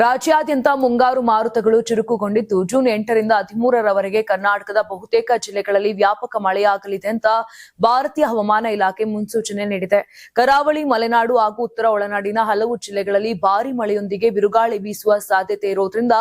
ರಾಜ್ಯಾದ್ಯಂತ ಮುಂಗಾರು ಮಾರುತಗಳು ಚುರುಕುಗೊಂಡಿದ್ದು ಜೂನ್ 8ರಿಂದ 13ರವರೆಗೆ ಕರ್ನಾಟಕದ ಬಹುತೇಕ ಜಿಲ್ಲೆಗಳಲ್ಲಿ ವ್ಯಾಪಕ ಮಳೆಯಾಗಲಿದೆ ಅಂತ ಭಾರತೀಯ ಹವಾಮಾನ ಇಲಾಖೆ ಮುನ್ಸೂಚನೆ ನೀಡಿದೆ. ಕರಾವಳಿ, ಮಲೆನಾಡು ಹಾಗೂ ಉತ್ತರ ಒಳನಾಡಿನ ಹಲವು ಜಿಲ್ಲೆಗಳಲ್ಲಿ ಭಾರೀ ಮಳೆಯೊಂದಿಗೆ ಬಿರುಗಾಳಿ ಬೀಸುವ ಸಾಧ್ಯತೆ ಇರುವುದರಿಂದ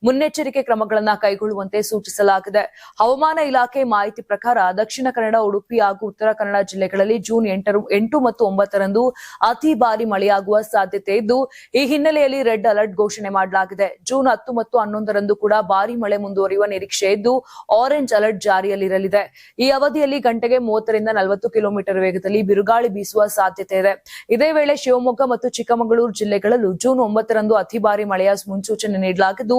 ಮುನ್ನೆಚ್ಚರಿಕೆ ಕ್ರಮಗಳನ್ನು ಕೈಗೊಳ್ಳುವಂತೆ ಸೂಚಿಸಲಾಗಿದೆ. ಹವಾಮಾನ ಇಲಾಖೆ ಮಾಹಿತಿ ಪ್ರಕಾರ ದಕ್ಷಿಣ ಕನ್ನಡ, ಉಡುಪಿ ಹಾಗೂ ಉತ್ತರ ಕನ್ನಡ ಜಿಲ್ಲೆಗಳಲ್ಲಿ ಜೂನ್ 8 ಮತ್ತು 9ರಂದು ಅತಿ ಭಾರೀ ಮಳೆಯಾಗುವ ಸಾಧ್ಯತೆ ಇದ್ದು, ಈ ಹಿನ್ನೆಲೆಯಲ್ಲಿ ರೆಡ್ ಅಲರ್ಟ್ ಘೋಷಣೆ ಮಾಡಲಾಗಿದೆ. ಜೂನ್ 10 ಮತ್ತು 11ರಂದು ಕೂಡ ಭಾರೀ ಮಳೆ ಮುಂದುವರಿಯುವ ನಿರೀಕ್ಷೆ ಇದ್ದು, ಆರೆಂಜ್ ಅಲರ್ಟ್ ಜಾರಿಯಲ್ಲಿರಲಿದೆ. ಈ ಅವಧಿಯಲ್ಲಿ ಗಂಟೆಗೆ 30ರಿಂದ 40 ಕಿಲೋಮೀಟರ್ ವೇಗದಲ್ಲಿ ಬಿರುಗಾಳಿ ಬೀಸುವ ಸಾಧ್ಯತೆ ಇದೆ. ಇದೇ ವೇಳೆ ಶಿವಮೊಗ್ಗ ಮತ್ತು ಚಿಕ್ಕಮಗಳೂರು ಜಿಲ್ಲೆಗಳಲ್ಲೂ ಜೂನ್ 9ರಂದು ಅತಿ ಭಾರೀ ಮಳೆಯ ಮುನ್ಸೂಚನೆ ನೀಡಲಾಗಿದ್ದು,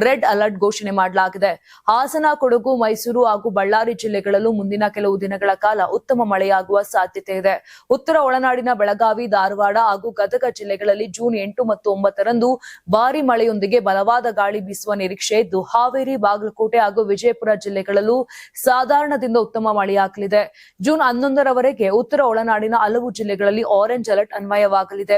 ರೆಡ್ ಅಲರ್ಟ್ ಘೋಷಣೆ ಮಾಡಲಾಗಿದೆ. ಹಾಸನ, ಕೊಡಗು, ಮೈಸೂರು ಹಾಗೂ ಬಳ್ಳಾರಿ ಜಿಲ್ಲೆಗಳಲ್ಲೂ ಮುಂದಿನ ಕೆಲವು ದಿನಗಳ ಕಾಲ ಉತ್ತಮ ಮಳೆಯಾಗುವ ಸಾಧ್ಯತೆ ಇದೆ. ಉತ್ತರ ಒಳನಾಡಿನ ಬೆಳಗಾವಿ, ಧಾರವಾಡ ಹಾಗೂ ಗದಗ ಜಿಲ್ಲೆಗಳಲ್ಲಿ ಜೂನ್ 8 ಮತ್ತು 9ರಂದು ಭಾರೀ ಮಳೆಯೊಂದಿಗೆ ಬಲವಾದ ಗಾಳಿ ಬೀಸುವ ನಿರೀಕ್ಷೆ ಇದ್ದು, ಹಾವೇರಿ, ಬಾಗಲಕೋಟೆ ಹಾಗೂ ವಿಜಯಪುರ ಜಿಲ್ಲೆಗಳಲ್ಲೂ ಸಾಧಾರಣದಿಂದ ಉತ್ತಮ ಮಳೆಯಾಗಲಿದೆ. ಜೂನ್ 11ರವರೆಗೆ ಉತ್ತರ ಒಳನಾಡಿನ ಹಲವು ಜಿಲ್ಲೆಗಳಲ್ಲಿ ಆರೆಂಜ್ ಅಲರ್ಟ್ ಅನ್ವಯವಾಗಲಿದೆ.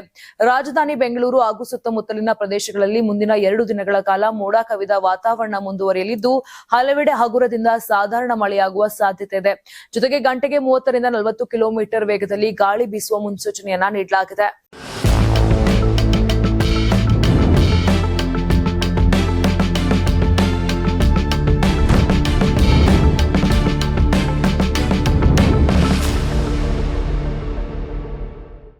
ರಾಜಧಾನಿ ಬೆಂಗಳೂರು ಹಾಗೂ ಸುತ್ತಮುತ್ತಲಿನ ಪ್ರದೇಶಗಳಲ್ಲಿ ಮುಂದಿನ 2 ದಿನಗಳ ಕಾಲ ಮೋಡ ಕವಿದ ವಾತಾವರಣ ಮುಂದುವರಿಯಲಿದ್ದು, ಹಲವೆಡೆ ಹಗುರದಿಂದ ಸಾಧಾರಣ ಮಳೆಯಾಗುವ ಸಾಧ್ಯತೆ ಇದೆ. ಜೊತೆಗೆ ಗಂಟೆಗೆ 30ರಿಂದ 40 ಕಿಲೋಮೀಟರ್ ವೇಗದಲ್ಲಿ ಗಾಳಿ ಬೀಸುವ ಮುನ್ಸೂಚನೆಯನ್ನ ನೀಡಲಾಗಿದೆ.